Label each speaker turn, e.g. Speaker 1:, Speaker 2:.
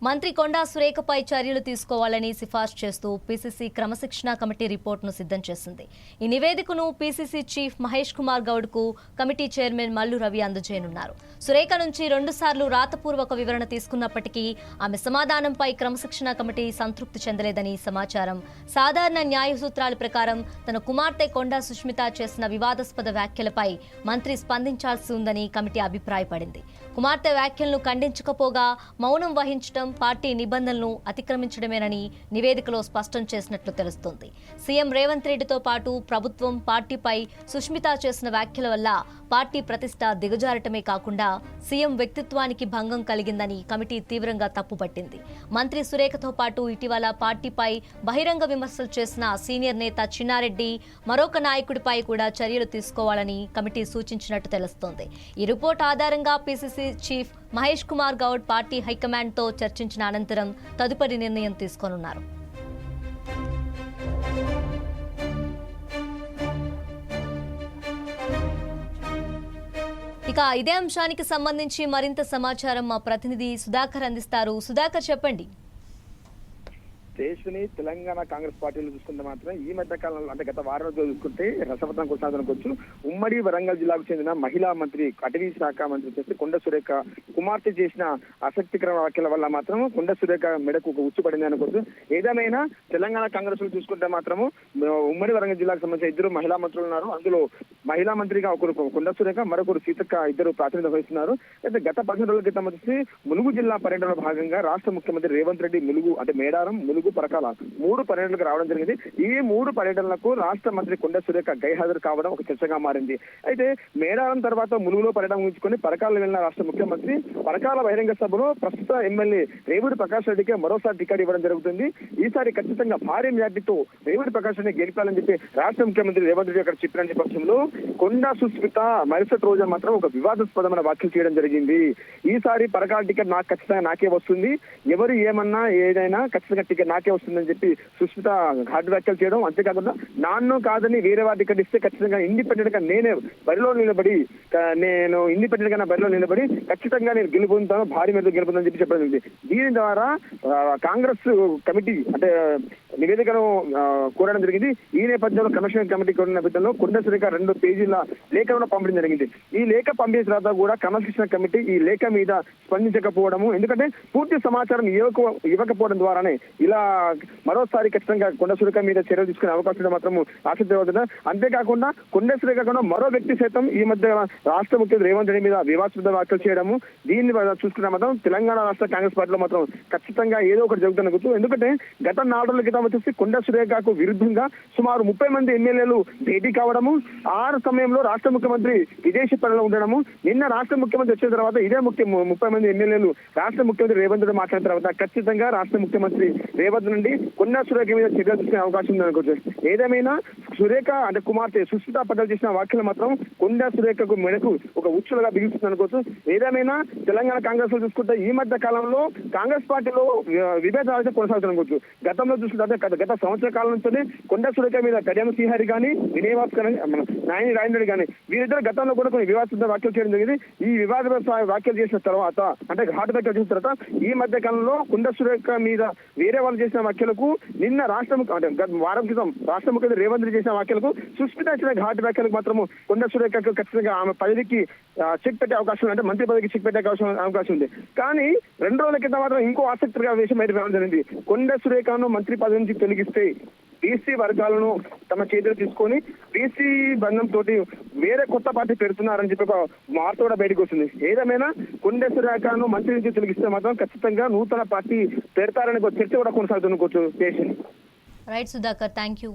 Speaker 1: మంత్రి కొండా సురేఖపై చర్యలు తీసుకోవాలని సిఫార్సు చేస్తూ పీసీసీ క్రమశిక్షణ కమిటీ రిపోర్టును సిద్ధం చేసింది. ఈ నివేదికను పీసీసీ చీఫ్ మహేష్ కుమార్ గౌడ్కు కమిటీ చైర్మన్ మల్లు రవి అందజేయనున్నారు. సురేఖ నుంచి 2 సార్లు రాతపూర్వక వివరణ తీసుకున్నప్పటికీ ఆమె సమాధానంపై క్రమశిక్షణ కమిటీ సంతృప్తి చెందలేదని సమాచారం. సాధారణ న్యాయ సూత్రాల ప్రకారం తన కుమార్తె కొండా సుష్మిత చేసిన వివాదాస్పద వ్యాఖ్యలపై మంత్రి స్పందించాల్సి ఉందని కమిటీ అభిప్రాయపడింది. కుమార్తె వ్యాఖ్యలను ఖండించకపోగా మౌనం వహించడం పార్టీ నిబంధనలను అతిక్రమించడమేనని నివేదికలో స్పష్టం చేసినట్లు తెలుస్తోంది. సీఎం రేవంత్ రెడ్డితో పాటు ప్రభుత్వం పార్టీపై సుష్మిత చేసిన వ్యాఖ్యల వల్ల పార్టీ ప్రతిష్ట దిగజారటమే కాకుండా సీఎం వ్యక్తిత్వానికి భంగం కలిగిందని కమిటీ తీవ్రంగా తప్పుపట్టింది. మంత్రి సురేఖతో పాటు ఇటీవల పార్టీపై బహిరంగ విమర్శలు చేసిన సీనియర్ నేత చిన్నారెడ్డి మరొక నాయకుడిపై కూడా చర్యలు తీసుకోవాలని కమిటీ సూచించినట్టు తెలుస్తోంది. ఈ రిపోర్ట్ ఆధారంగా PCC chief Mahesh Kumar Goud party హైకమాండ్తో చర్చించిన అనంతరం తదుపరి నిర్ణయం తీసుకోనున్నారు. ఇక ఇదే అంశానికి సంబంధించి మరింత సమాచారం మా ప్రతినిధి సుధాకర్ అందిస్తారు. సుధాకర్, చెప్పండి.
Speaker 2: దేశని తెలంగాణ కాంగ్రెస్ పార్టీలు చూసుకుంటే మాత్రం ఈ మధ్య కాలంలో అంటే గత వారం రోజులు చూసుకుంటే రసవతం కొనసాగుతున్న ఉమ్మడి వరంగల్ జిల్లాకు చెందిన మహిళా మంత్రి అటవీ శాఖ మంత్రి వచ్చేసి కొండ సురేఖ కుమార్తె చేసిన ఆసక్తికర వ్యాఖ్యల వల్ల మాత్రం కొండ సురేఖ మెడకు ఒక ఉచ్చు పడింది అనుకోవచ్చు. ఏదేమైనా తెలంగాణ కాంగ్రెస్ చూసుకుంటే మాత్రము ఉమ్మడి వరంగల్ జిల్లాకు సంబంధించిన 2 మహిళా మంత్రులు ఉన్నారు. అందులో మహిళా మంత్రిగా ఒకరు కొండ సురేఖ, మరొకరు సీతక్క, ఇద్దరు ప్రాతినిధ్యం వహిస్తున్నారు. అయితే గత 15 రోజుల క్రితం వచ్చేసి ములుగు జిల్లా పర్యటనలో భాగంగా రాష్ట్ర ముఖ్యమంత్రి రేవంత్ రెడ్డి ములుగు అంటే మేడారం, ములుగు, పరకాల 3 పర్యటనలకు రావడం జరిగింది. ఈ 3 పర్యటనలకు రాష్ట్ర మంత్రి కొండ సురేఖ గైహాజరు కావడం ఒక చర్చగా మారింది. అయితే మేడారం తర్వాత ములుగులో పర్యటన ముగించుకొని పరకాల వెళ్లిన రాష్ట్ర ముఖ్యమంత్రి పరకాల బహిరంగ సభలో ప్రస్తుత ఎమ్మెల్యే రేవూరి ప్రకాష్ రెడ్డికి మరోసారి టికెట్ ఇవ్వడం జరుగుతుంది. ఈసారి ఖచ్చితంగా భారీ మెజార్టీతో రేవూరి ప్రకాష్ రెడ్డిని గెలిపాలని చెప్పి రాష్ట్ర ముఖ్యమంత్రి రేవంత్ రెడ్డి అక్కడ చెప్పిన నేపథ్యంలో కొండా సుస్మిత మరుసటి రోజు మాత్రం ఒక వివాదాస్పదమైన వ్యాఖ్యలు చేయడం జరిగింది. ఈసారి పరకాల టికెట్ నాకు ఖచ్చితంగా నాకే వస్తుంది, ఎవరు ఏమన్నా ఏదైనా ఖచ్చితంగా టికెట్ నాకే వస్తుందని చెప్పి సుస్మిత ఘాటు వ్యాఖ్యలు చేయడం. అంతేకాకుండా నాన్ను కాదని వేరే వారి టికెట్ ఇస్తే ఖచ్చితంగా ఇండిపెండెంట్ గా నేనే బరిలో నిలబడి ఖచ్చితంగా నేను గెలుపొందుతాను, భారీ మీద గెలుపొందని చెప్పి చెప్పడం జరిగింది. దీని ద్వారా కాంగ్రెస్ కమిటీ అంటే నివేదికను కోరడం జరిగింది. ఈ నేపథ్యంలో కమిషన్ కమిటీ కోరిన నేపథ్యంలో కొండ సురేఖ 2 పేజీల లేఖను పంపడం జరిగింది. ఈ లేఖ పంపిన తర్వాత కూడా కమిషన్ కమిటీ ఈ లేఖ మీద స్పందించకపోవడము, ఎందుకంటే పూర్తి సమాచారం ఇవ్వకపోవడం ద్వారానే ఇలా మరోసారి ఖచ్చితంగా కొండ సురేఖ మీద చర్యలు తీసుకునే అవకాశం మాత్రం ఆసక్తి అవుతుంది. అంతేకాకుండా కొండ సురేఖ కాకుండా మరో వ్యక్తి సైతం ఈ మధ్య రాష్ట్ర ముఖ్యమంత్రి రేవంత్ రెడ్డి మీద వివాదాస్పద వ్యాఖ్యలు చేయడము, దీన్ని చూసుకున్న మాత్రం తెలంగాణ రాష్ట్ర కాంగ్రెస్ పార్టీలో మాత్రం ఖచ్చితంగా ఏదో ఒకటి జరుగుతున్న గుర్తు. ఎందుకంటే గత 4 రోజుల క్రితం వచ్చేసి కొండ సురేఖకు విరుద్ధంగా సుమారు 30 మంది ఎమ్మెల్యేలు భేటీ కావడము, ఆ సమయంలో రాష్ట్ర ముఖ్యమంత్రి విదేశీ పనిలో ఉండడము, నిన్న రాష్ట్ర ముఖ్యమంత్రి వచ్చిన తర్వాత ఇదే 30 మంది ఎమ్మెల్యేలు రాష్ట్ర ముఖ్యమంత్రి రేవంత్ రెడ్డి మాట్లాడిన తర్వాత ఖచ్చితంగా రాష్ట్ర ముఖ్యమంత్రి రేవంత్ నుండి కొండ సురేఖ మీద చర్యలు తీసుకునే అవకాశం ఉంది అనుకోవచ్చు. ఏదేమైనా సురేఖ అంటే కుమార్తె సుస్మిత పటేల్ చేసిన వ్యాఖ్యలు మాత్రం కొండ సురేఖకు మెడకు ఒక ఉచ్చులుగా బిగుస్తుంది అనుకోవచ్చు. ఏదేమైనా తెలంగాణ కాంగ్రెస్ లో చూసుకుంటే ఈ మధ్య కాలంలో కాంగ్రెస్ పార్టీలో విభేదాలు కొనసాగుతున్నవచ్చు. గతంలో చూసుకుంటే గత సంవత్సర కాలం నుంచి కొండ సురేఖ మీద కడియం శ్రీహరి కానీ వినయ్ భాస్కర్ నాయని రాజేంద్ర కానీ వీరిద్దరు గతంలో కూడా కొన్ని వివాదాస్పద వ్యాఖ్యలు చేయడం జరిగింది. ఈ వివాద వ్యాఖ్యలు చేసిన తర్వాత అంటే ఘాటు వ్యాఖ్యలు చేసిన తర్వాత ఈ మధ్య కాలంలో కొండ సురేఖ మీద వేరే వాళ్ళు చేసిన వ్యాఖ్యలకు నిన్న వారం క్రితం రాష్ట్ర ముఖ్యమంత్రి రేవంత్ రెడ్డి చేసిన వ్యాఖ్యలకు సుస్మిత ఇచ్చిన ఘాటు వ్యాఖ్యలకు మాత్రము కొండ సురేఖకు ఖచ్చితంగా ఆమె పదవికి చెక్ పెట్టే అవకాశం అంటే మంత్రి పదవికి చెక్ పెట్టే అవకాశం ఉంది. కానీ 2 రోజుల క్రితం మాత్రం ఇంకో ఆసక్తికర విషయం అయితే రావడం జరిగింది. కొండ సురేఖను మంత్రి పదవి నుంచి తొలగిస్తే బీసీ వర్గాలను తమ చేతులు తీసుకొని బీసీ బంధం తోటి వేరే కొత్త పార్టీ పెడుతున్నారని చెప్పి ఒక వార్త కూడా బయటకు వస్తుంది. ఏదేమైనా కొండ సురేఖను మంత్రి నుంచి తొలగిస్తే మాత్రం ఖచ్చితంగా నూతన పార్టీ పెడతారని చర్చ కూడా కొనసాగుతున్న కూర్చో.
Speaker 1: Right Sudhakar, thank you.